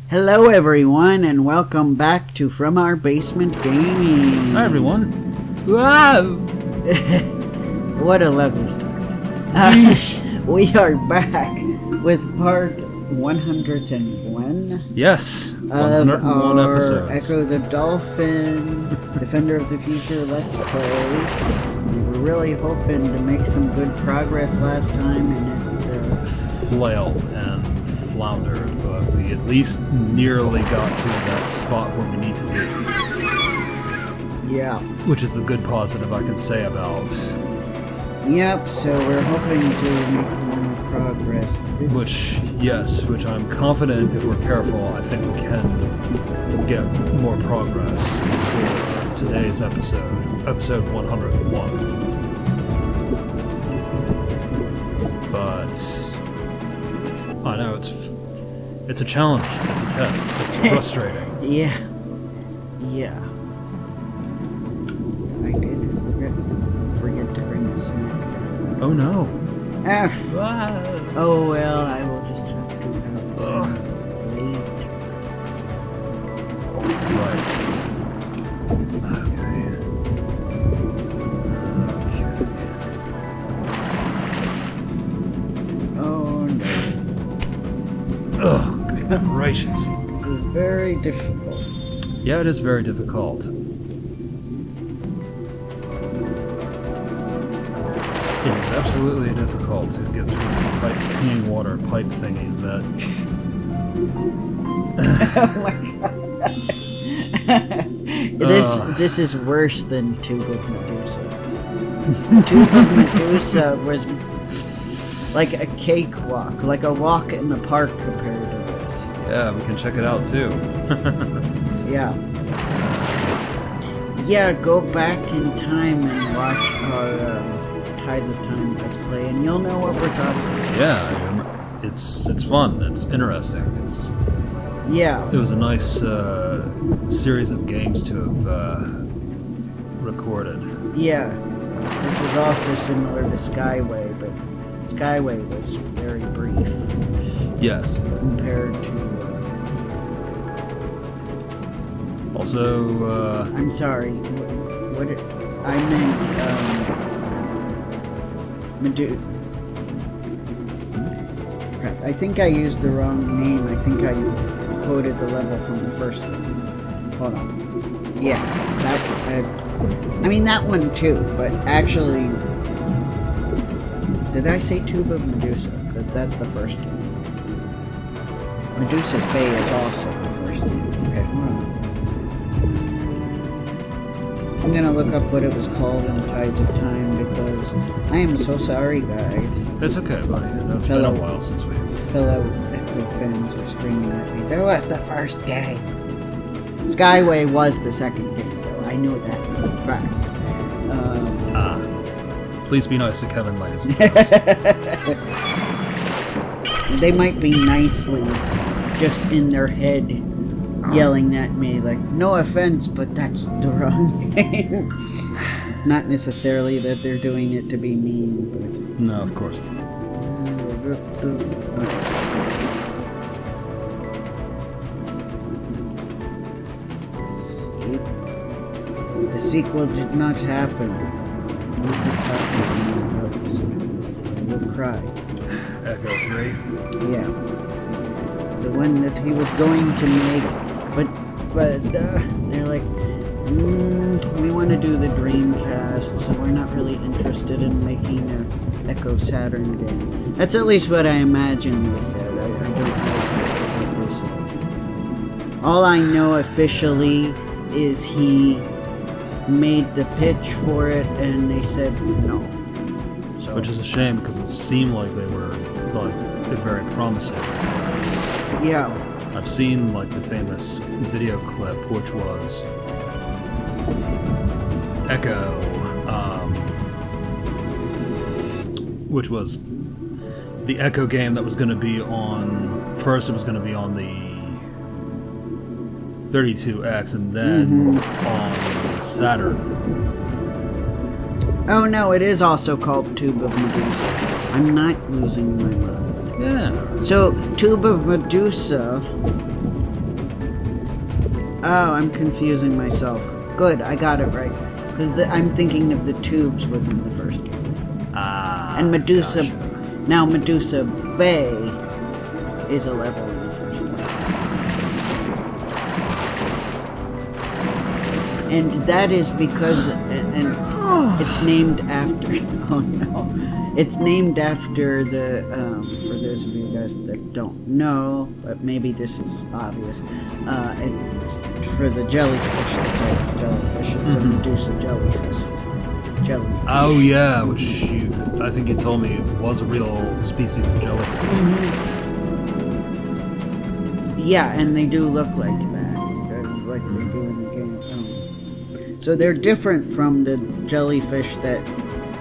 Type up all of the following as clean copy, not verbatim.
Hello everyone and welcome back to From Our Basement Gaming. Hi everyone. Wow! What a lovely start. We are back with part 101. Yes, Of 101 our episodes. Ecco the Dolphin Defender of the Future Let's Play. We were really hoping to make some good progress last time and it Flailed and floundered, but we at least nearly got to that spot where we need to be. yeah. Which is the good positive I can say about. Yep, so we're hoping to make more progress. Which I'm confident if we're careful, I think we can get more progress for today's episode 101. But I know it's a challenge, it's a test, it's frustrating. Yeah. I did forget to bring a snack. Oh no. Oh well, I will just have to have them wait. Right. Oh no. Oh, good gracious. This is very difficult. Yeah, it is very difficult. It is absolutely difficult to get through these hanging water pipe thingies that... Oh my god. This is worse than Tube of Medusa. Tube of Medusa was like a cakewalk, like a walk in the park compared to this. Yeah, we can check it out too. Yeah. Yeah, go back in time and watch our Tides of Time Let's Play, and you'll know what we're talking about. Yeah, it's fun. It's interesting. Yeah. It was a nice series of games to have recorded. Yeah. This is also similar to Skyway, but Skyway was very brief. Yes. Compared to... Also, I'm sorry. What I meant, I think I used the wrong name. I think I quoted the level from the first one. Hold on. Yeah, I mean that one too, but actually... Did I say Tube of Medusa? Because that's the first game. Medusa's Bay is also the first game. Okay, hold on. I'm gonna look up what it was called in Tides of Time because I am so sorry, guys. it's okay, buddy. I know it's been a while since we've... Fellow Echo fans are screaming at me. That was the first game. Skyway was the second game, though. I knew that for a fact. Please be nice to Kevin, ladies and gentlemen. They might be nicely just in their head yelling at me like, no offense, but that's the wrong game. It's not necessarily that they're doing it to be mean, but... No, of course not. The sequel did not happen. We'll be talking about this. We'll cry. Echo 3. Yeah. The one that he was going to make, but they're like, we want to do the Dreamcast, so we're not really interested in making a Echo Saturn game. That's at least what I imagine they said. I don't know exactly what they said. All I know officially is he made the pitch for it, and they said no. So, Which is a shame because it seemed like they were like very promising. yeah. I've seen like the famous video clip, which was Echo, which was the Echo game that was going to be on. First, it was going to be on the 32X, and then on the Saturn. Oh no, it is also called Tube of Medusa. I'm not losing my mind. Yeah. So, Tube of Medusa Oh, I'm confusing myself. Good, I got it right. Because I'm thinking of the tubes was in the first game. And Medusa... Gotcha. Now, Medusa Bay is a level in the first game. And that is because... And it's named after... Oh, no. It's named after the... for those of you guys that don't know, but maybe this is obvious, it's for the jellyfish, the type of jellyfish. It's a Medusa jellyfish. Oh yeah, which I think you told me was a real species of jellyfish. Yeah, and they do look like that, like they do in the game. So they're different from the jellyfish that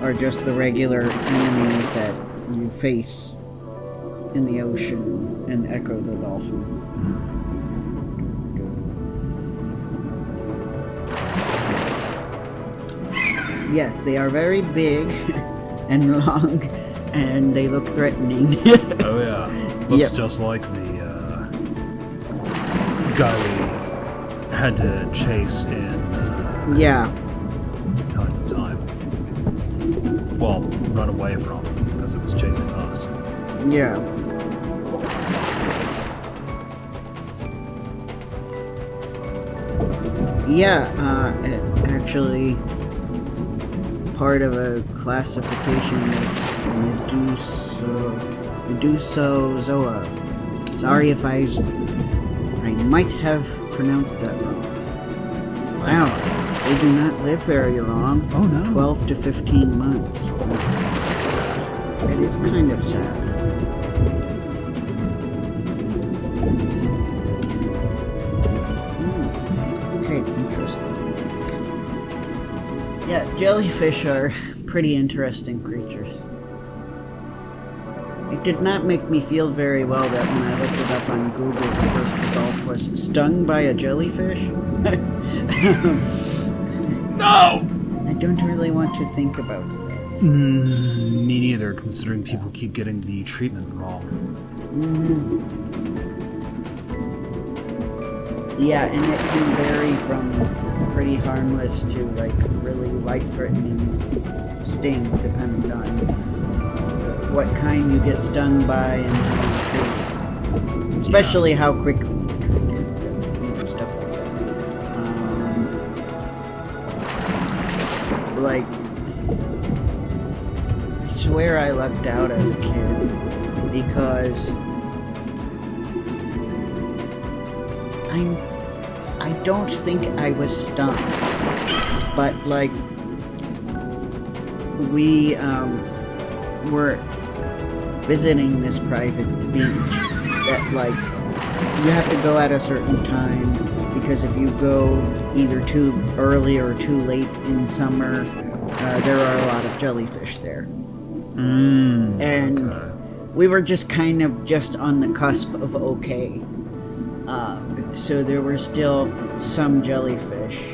are just the regular enemies that you face in the ocean in Ecco the Dolphin. Yeah, they are very big and long, and they look threatening. Oh yeah, looks just like the guy we had to chase in Time to Time. Well, run away from because it was chasing us. Yeah. Yeah, it's actually part of a classification that's Medusozoa. Sorry if I might have pronounced that wrong. Wow, they do not live very long. Oh no. 12 to 15 months. That's sad. It is kind of sad. Okay, interesting. Yeah, jellyfish are pretty interesting creatures. It did not make me feel very well that when I looked it up on Google, the first result was stung by a jellyfish. No! I don't really want to think about that. Me neither, considering people keep getting the treatment wrong. Yeah, and it can vary from pretty harmless to like really life-threatening sting, depending on what kind you get stung by and how you treat it. Especially how quickly you treat it. Stuff like that. Like, I swear I lucked out as a kid because I don't think I was stung, but like we were visiting this private beach that like you have to go at a certain time because if you go either too early or too late in summer, there are a lot of jellyfish there. And we were just kind of just on the cusp of okay. So there were still some jellyfish,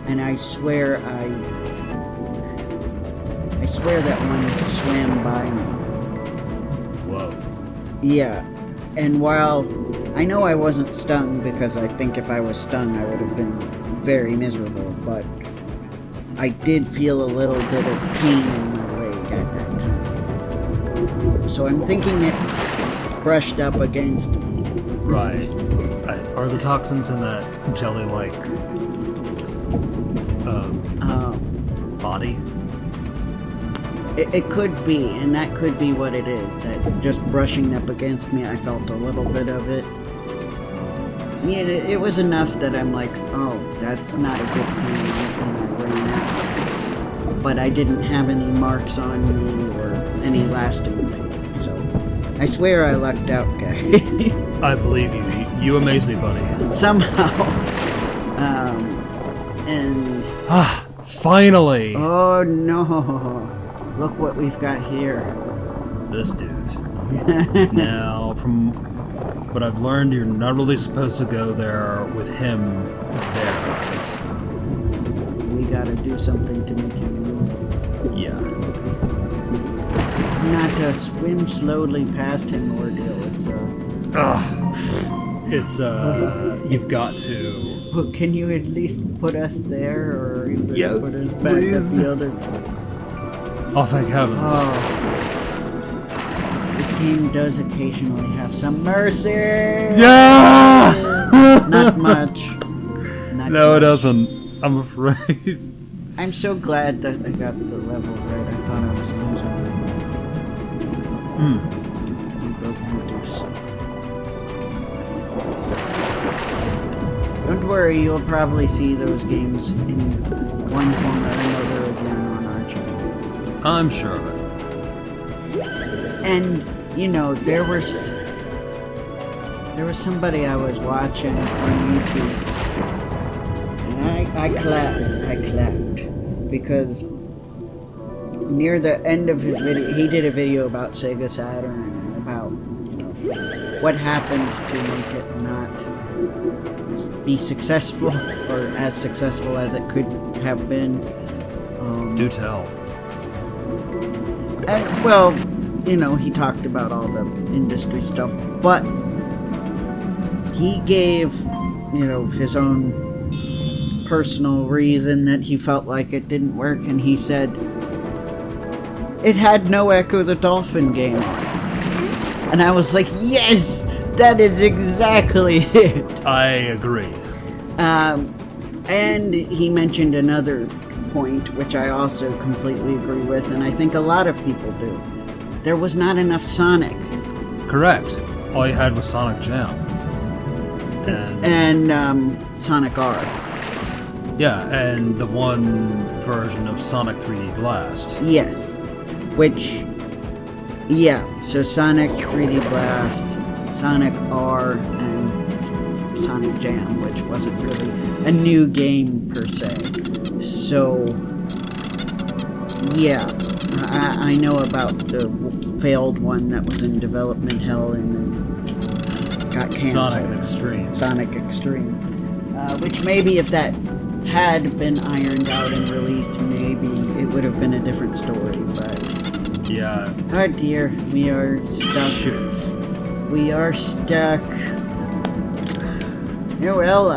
and I swear that one just swam by me. Whoa. Yeah, and while I know I wasn't stung because I think if I was stung I would have been very miserable, but I did feel a little bit of pain in my leg at that time. So I'm thinking it brushed up against me. Right. Are the toxins in that jelly-like body? It could be, and that could be what it is. That just brushing up against me, I felt a little bit of it. Yeah, it was enough that I'm like, oh, that's not a good feeling, and I ran out. But I didn't have any marks on me or any lasting pain, so I swear I lucked out, guys. I believe you. You amaze me, buddy. Somehow. And... Finally! Oh, no. Look what we've got here. This dude. Now, from what I've learned, you're not really supposed to go there with him there. So. We gotta do something to make him move. Yeah. It's not a swim slowly past him ordeal, it's a... It's you've got to. Well, can you at least put us there, or even Yes, put us back please. at the other? Oh, thank heavens! Oh. This game does occasionally have some mercy. Yeah. Not much. Not No, it much. doesn't. I'm afraid. I'm so glad that I got the level right. I thought I was losing. You broke my juice. Don't worry, you'll probably see those games in one form or another again on our channel. I'm sure of it. And, you know, there was somebody I was watching on YouTube, and I clapped, because near the end of his video, he did a video about Sega Saturn, and about, you know, what happened to make it not be successful, or as successful as it could have been. Do tell. And, well, you know, he talked about all the industry stuff, but he gave, you know, his own personal reason that he felt like it didn't work, and he said it had no Ecco the Dolphin game on it. And I was like, yes, that is exactly it. I agree. And he mentioned another point, which I also completely agree with, and I think a lot of people do. There was not enough Sonic. Correct. All you had was Sonic Jam. And Sonic R. Yeah, and the one version of Sonic 3D Blast. Yes. Which, yeah, so Sonic 3D Blast, Sonic R, and Sonic Jam, which wasn't really a new game per se. So, yeah, I know about the failed one that was in development hell and then got canceled. Sonic Extreme. Sonic Extreme. Which maybe if that had been ironed out and released, maybe it would have been a different story, but... Yeah. Oh dear, we are stuck. Shoots. We are stuck. Yeah, well,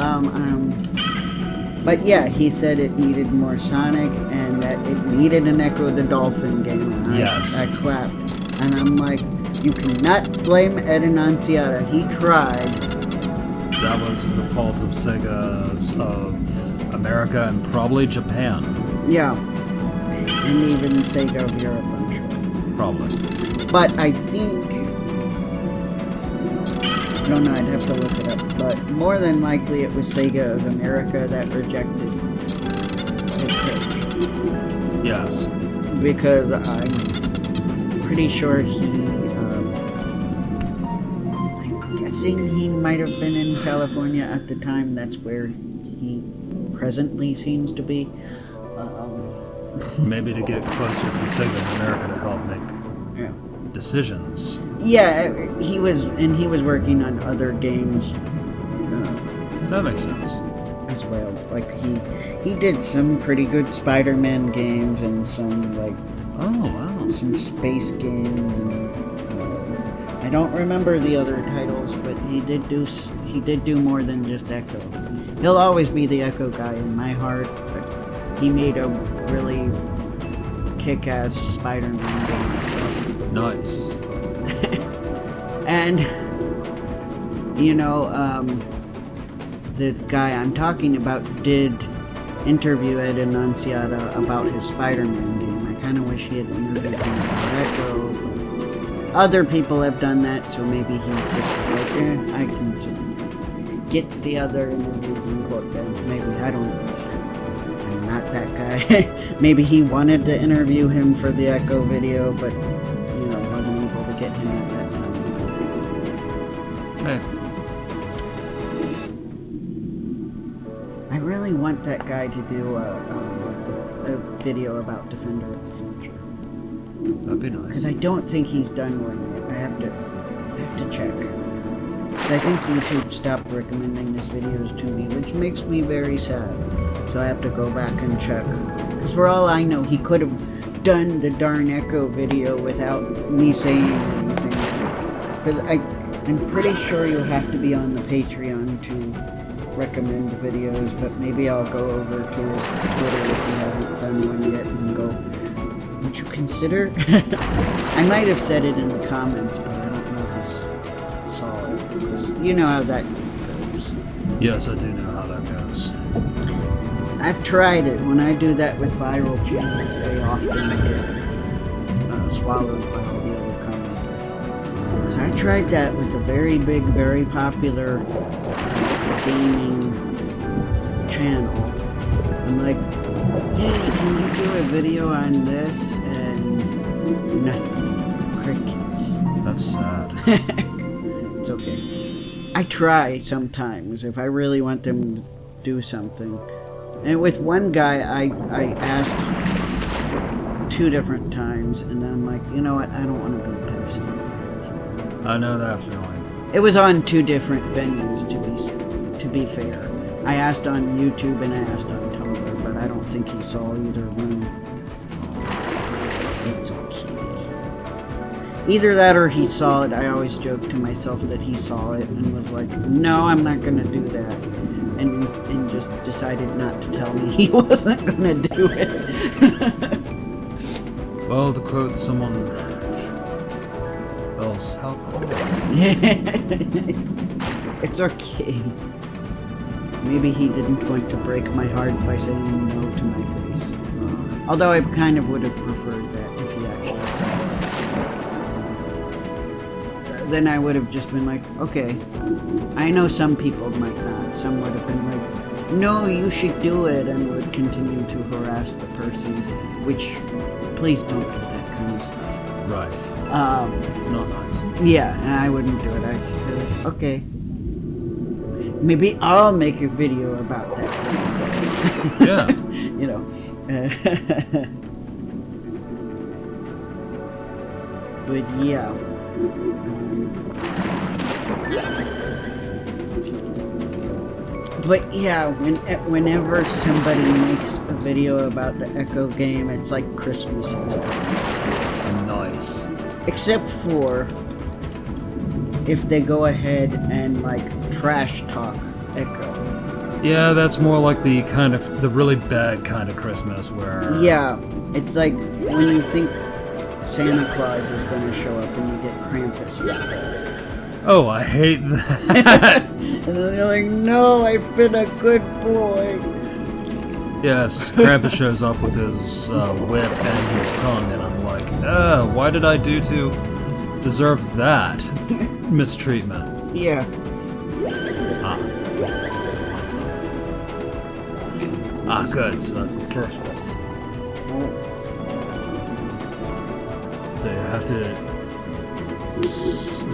but yeah, he said it needed more Sonic and that it needed an Ecco the Dolphin game. And Yes. I clapped. And I'm like, you cannot blame Ed Annunciata. He tried. That was the fault of Sega's of America and probably Japan. Yeah. And even Sega of Europe, I'm sure. Probably. But I think... I don't know, I'd have to look it up. But more than likely it was Sega of America that rejected his pitch. Yes. Because I'm pretty sure I'm guessing he might have been in California at the time. That's where he presently seems to be. Maybe to get closer to Sega of America to help make Yeah. decisions. Yeah, he was working on other games That makes sense. as well. Like he did some pretty good Spider-Man games and some like Oh, wow. some space games, and I don't remember the other titles, but he did do more than just Echo. He'll always be the Echo guy in my heart, but he made a really kick-ass Spider-Man game as well. Nice. And, you know, the guy I'm talking about did interview Ed Annunciata about his Spider-Man game. I kind of wish he had interviewed him about Echo. Other people have done that, so maybe he just was like, I can just get the other interviews and quote them. Maybe, I'm not that guy. Maybe he wanted to interview him for the Echo video, but, you know, wasn't able to get him at that time. Hey. I really want that guy to do a video about Defender of the Future. That'd be nice. Because I don't think he's done one yet. I have to check. Because I think YouTube stopped recommending his videos to me, which makes me very sad. So I have to go back and check. Because for all I know, he could have done the darn Echo video without me saying anything. Because I'm pretty sure you have to be on the Patreon to recommend videos, but maybe I'll go over to his Twitter if you haven't done one yet and go, would you consider? I might have said it in the comments, but I don't know if he saw it, because you know how that goes. Yes, I do know how that goes. I've tried it. When I do that with viral channels, they often get swallowed by all the other commenters. So I tried that with a very big, very popular gaming channel. I'm like, hey, can you do a video on this? And nothing. Crickets. That's sad. It's okay. I try sometimes if I really want them to do something. And with one guy, I asked 2 different times, and then I'm like, you know what? I don't want to be pissed. I know that feeling. It was on 2 different venues, to be fair. I asked on YouTube and I asked on Tumblr, but I don't think he saw either one. It's okay. Either that or he saw it. I always joke to myself that he saw it and was like, no, I'm not going to do that. And just decided not to tell me he wasn't going to do it. Well, to quote someone else, how cool. It's okay. Maybe he didn't want to break my heart by saying no to my face. Although I kind of would have preferred that if he actually said it. Then I would have just been like, okay. I know some people might not. Some would have been like, no, you should do it, and would continue to harass the person, which, please don't do that kind of stuff. Right. It's not nice. Yeah, and I wouldn't do it. I'd just be like, okay. Maybe I'll make a video about that. Yeah. You know. But yeah. But yeah, whenever somebody makes a video about the Ecco game, it's like Christmas is coming. Nice. Except for if they go ahead and like trash talk Ecco. Yeah, that's more like the really bad kind of Christmas where... Yeah, it's like when you think Santa Claus is going to show up and you get Krampus instead. Oh, I hate that. And then you're like, no, I've been a good boy. Yes, Krampus shows up with his whip and his tongue, and I'm like, why did I do to deserve that mistreatment? Yeah. Good, so that's the first one. So you have to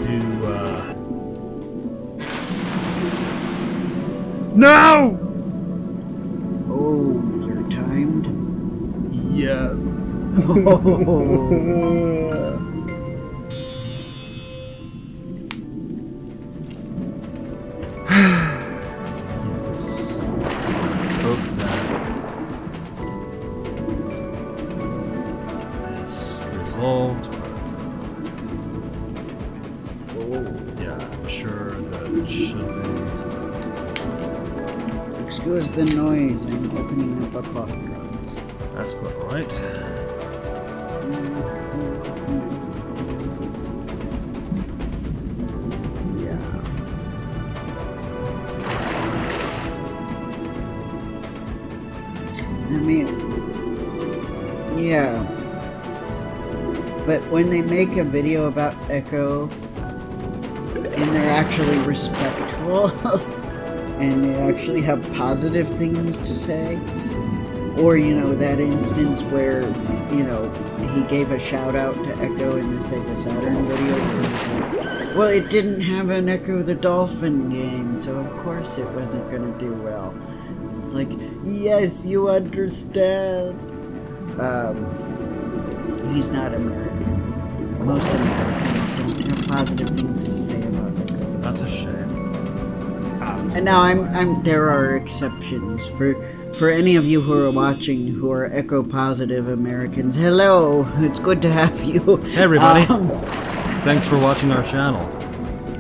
do, No! Oh, you're timed? Yes. Just hope that is resolved, but yeah, I'm sure that it should be. Excuse the noise, I'm opening up a cough drop. That's about right. Yeah. I mean, yeah. But when they make a video about Ecco, and they're actually respectful, and they actually have positive things to say, or, you know, that instance where, you know, he gave a shout out to Ecco in the Sega Saturn video where he's like, well, it didn't have an Ecco the Dolphin game, so of course it wasn't going to do well. It's like, yes, you understand. He's not American. Most Americans don't have positive things to say about Ecco. That's a shame. And now I'm there are exceptions for any of you who are watching who are Ecco positive Americans. Hello, it's good to have you. Hey everybody. Thanks for watching our channel.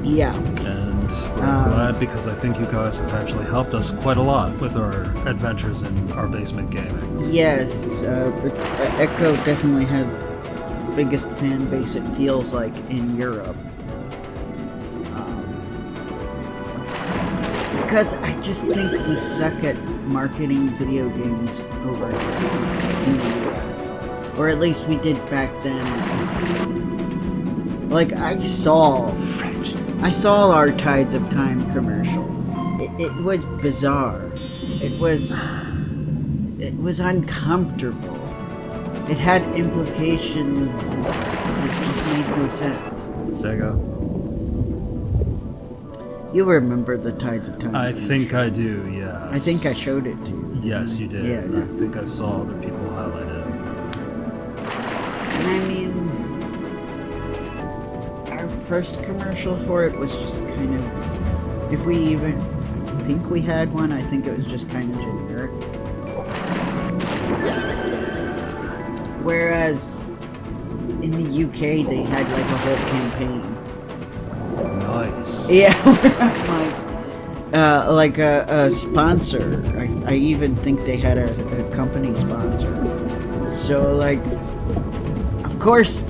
And we're glad because I think you guys have actually helped us quite a lot with our adventures in our basement gaming. Yes, Echo definitely has the biggest fan base, it feels like, in Europe. Because I just think we suck at marketing video games over here in the US. Or at least we did back then. Like, I saw our Tides of Time commercial. It was bizarre. It was uncomfortable. It had implications that just made no sense. Sega? You remember the Tides of Time? I think I do, yes. I think I showed it to you. Yes, you did. Yeah, I think I saw other people highlight it. And I mean, our first commercial for it was just kind of, if we even think we had one, I think it was just kind of generic. Whereas in the UK, they had like a whole campaign. Nice. Yeah, like a sponsor. I even think they had a company sponsor. So like, of course,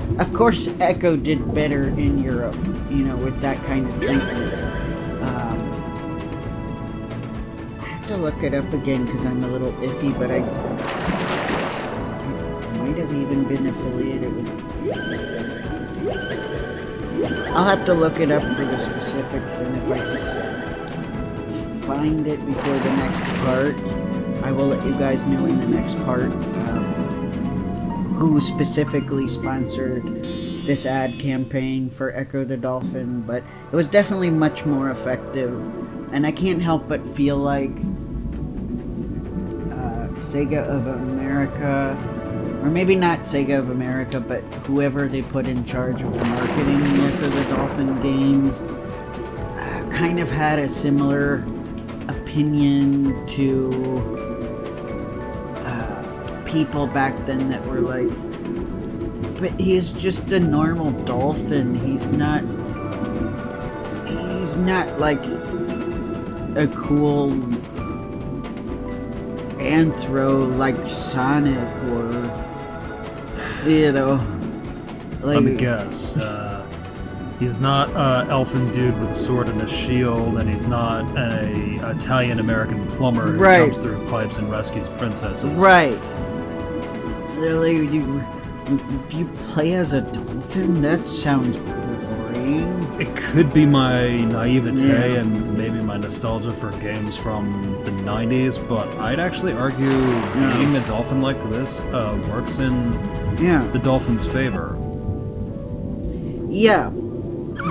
Echo did better in Europe, you know, with that kind of treatment. I have to look it up again because I'm a little iffy, but I might have even been affiliated with. I'll have to look it up for the specifics, and if I find it before the next part, I will let you guys know in the next part who specifically sponsored this ad campaign for Ecco the Dolphin, but it was definitely much more effective, and I can't help but feel like Sega of America, or maybe not Sega of America, but whoever they put in charge of marketing the Ecco the Dolphin games kind of had a similar opinion to people back then that were like, but he's just a normal dolphin. He's not like a cool anthro like Sonic or, you know, like, Let me guess. He's not an elfin dude with a sword and a shield, and he's not an Italian-American plumber who jumps through pipes and rescues princesses. Right. Really, you play as a dolphin? That sounds boring. It could be my naivete and maybe my nostalgia for games from the 90s, but I'd actually argue being a dolphin like this works in the dolphin's favor. Yeah,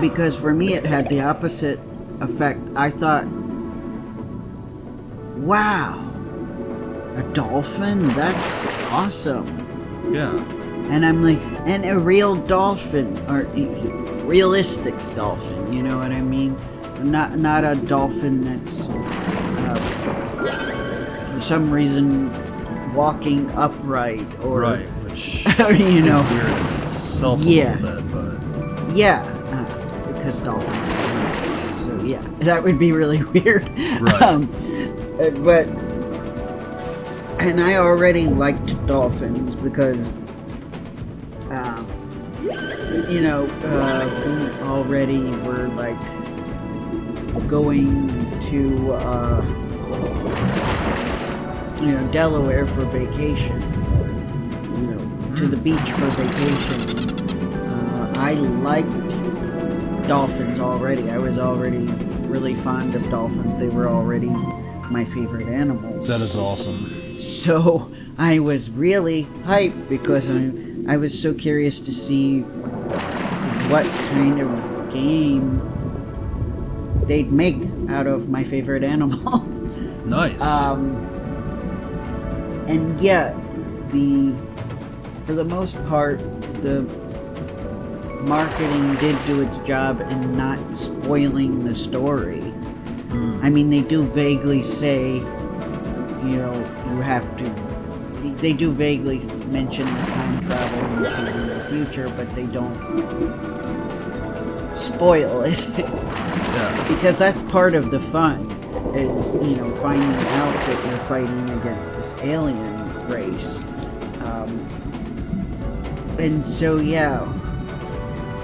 because for me it had the opposite effect. I thought, wow, a dolphin? That's awesome. Yeah. And I'm like, and a real dolphin, or realistic dolphin, you know what I mean? Not a dolphin that's, for some reason, walking upright, or... Right, which you know, is weird in itself a little bit, but... Yeah, because dolphins are animals, so yeah, that would be really weird. Right. But... And I already liked dolphins because, you know, we already were, like, going to, you know, Delaware for vacation, you know, to the beach for vacation. I liked dolphins already. I was already really fond of dolphins. They were already my favorite animals. That is awesome. So I was really hyped because I was so curious to see what kind of game they'd make out of my favorite animal. Nice. And yeah, for the most part, the marketing did do its job in not spoiling the story. I mean, they do vaguely say, you know, you have to... They do vaguely mention the time travel and seeing the future, but they don't spoil it. Yeah. Because that's part of the fun, is, you know, finding out that you're fighting against this alien race. And so, yeah,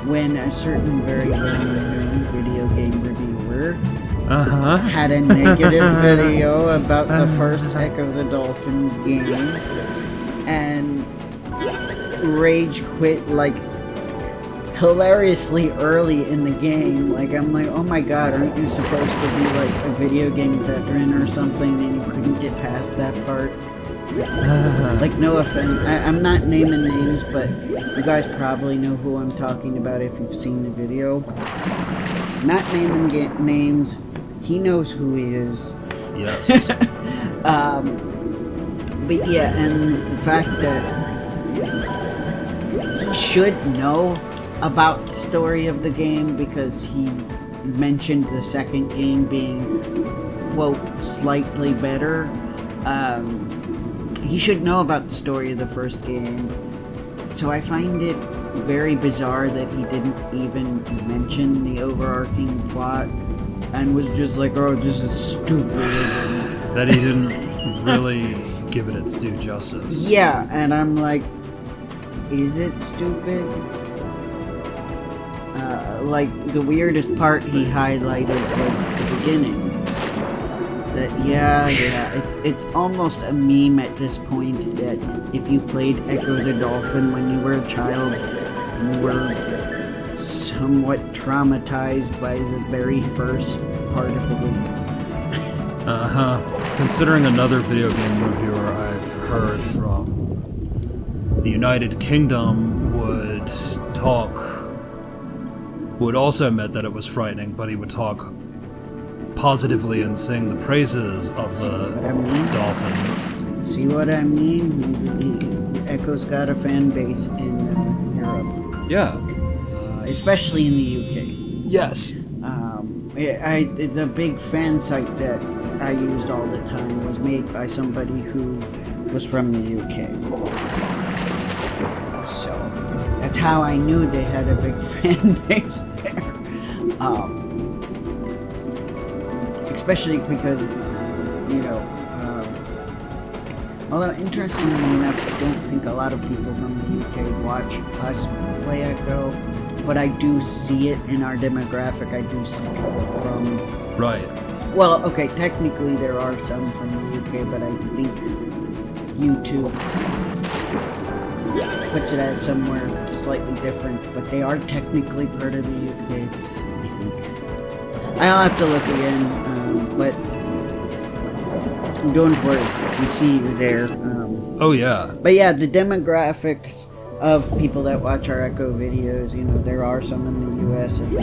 when a certain very well-known video game reviewer had a negative video about the first Ecco the Dolphin game, and rage quit, like, hilariously early in the game. Like, I'm like, oh my god, aren't you supposed to be like a video game veteran or something, and you couldn't get past that part? Like, no offense, I'm not naming names, but you guys probably know who I'm talking about if you've seen the video. Not naming names, he knows who he is. Yes. But yeah, and the fact that he should know about the story of the game, because he mentioned the second game being, quote, slightly better. He should know about the story of the first game. So I find it very bizarre that he didn't even mention the overarching plot and was just like, oh, this is stupid. That he didn't really give it its due justice. Yeah, and I'm like, is it stupid? Like, the weirdest part he highlighted was the beginning. That, yeah, it's almost a meme at this point that if you played Ecco the Dolphin when you were a child, you were somewhat traumatized by the very first part of the game. Considering another video game reviewer I've heard from the United Kingdom would also admit that it was frightening, but he would talk positively and sing the praises of the dolphin. See what I mean? Echo's got a fan base in Europe. Yeah. Especially in the UK. Yes. The big fan site that I used all the time was made by somebody who was from the UK. So that's how I knew they had a big fan base there. Especially because, you know, although interestingly enough, I don't think a lot of people from the UK watch us play Ecco, but I do see it in our demographic. I do see people from... Right. Well, okay, technically there are some from the UK, but I think YouTube puts it as somewhere slightly different, but they are technically part of the UK, I think. I'll have to look again, but don't worry, we see you there. Oh yeah. But yeah, the demographics of people that watch our Ecco videos, you know, there are some in the US and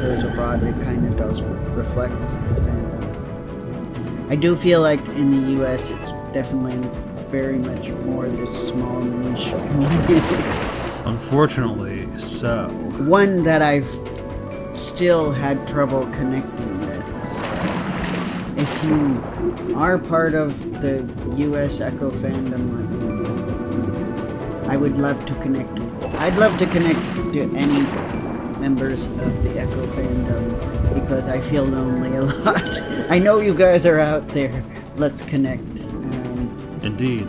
those abroad, it kind of does reflect the fandom. I do feel like in the US it's definitely very much more this small niche community. Unfortunately, so. One that I've still had trouble connecting with. If you are part of the US Ecco fandom, let me know. I would love to connect with. I'd love to connect to any members of the Ecco fandom because I feel lonely a lot. I know you guys are out there. Let's connect. Indeed.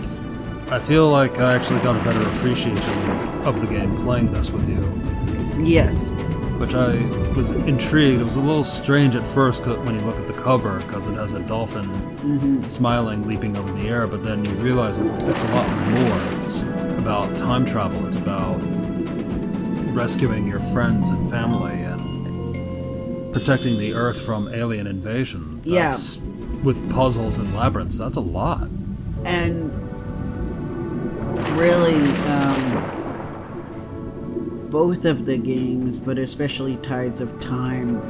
I feel like I actually got a better appreciation of the game playing this with you. Yes. Which I was intrigued. It was a little strange at first when you look at the cover, because it has a dolphin smiling, leaping over the air, but then you realize that it's a lot more. It's about time travel. It's about rescuing your friends and family and protecting the Earth from alien invasion. That's, with puzzles and labyrinths, that's a lot. And really, both of the games, but especially Tides of Time,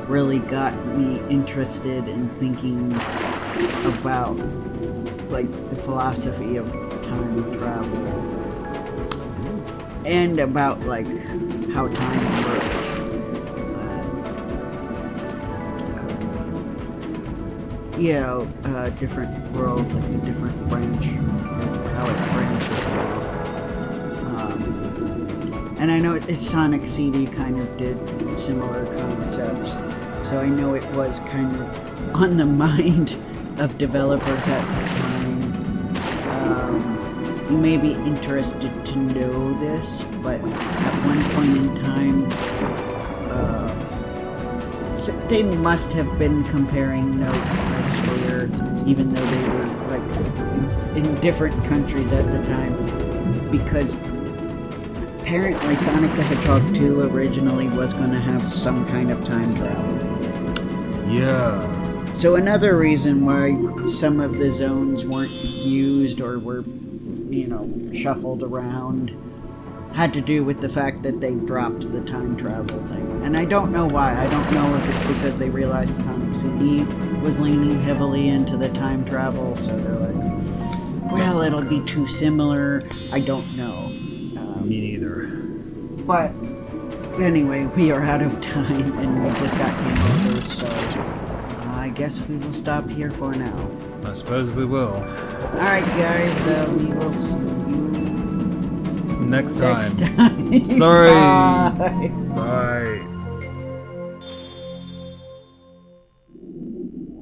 really got me interested in thinking about, like, the philosophy of time travel. And about, like, how time works. You know, different worlds, like the different branch, how it branches off. And I know Sonic CD kind of did similar concepts, so I know it was kind of on the mind of developers at the time. You may be interested to know this, but at one point in time, so they must have been comparing notes, I swear, even though they were like in different countries at the time, because apparently Sonic the Hedgehog 2 originally was going to have some kind of time travel. Yeah. So another reason why some of the zones weren't used or were, shuffled around had to do with the fact that they dropped the time travel thing. And I don't know why. I don't know if it's because they realized Sonic CD was leaning heavily into the time travel, so they're like, well, it'll be too similar. I don't know. Me neither. But anyway, we are out of time and we just got game over, so I guess we will stop here for now. I suppose we will. Alright guys, we will see you next time. next time. Sorry. Bye. Bye.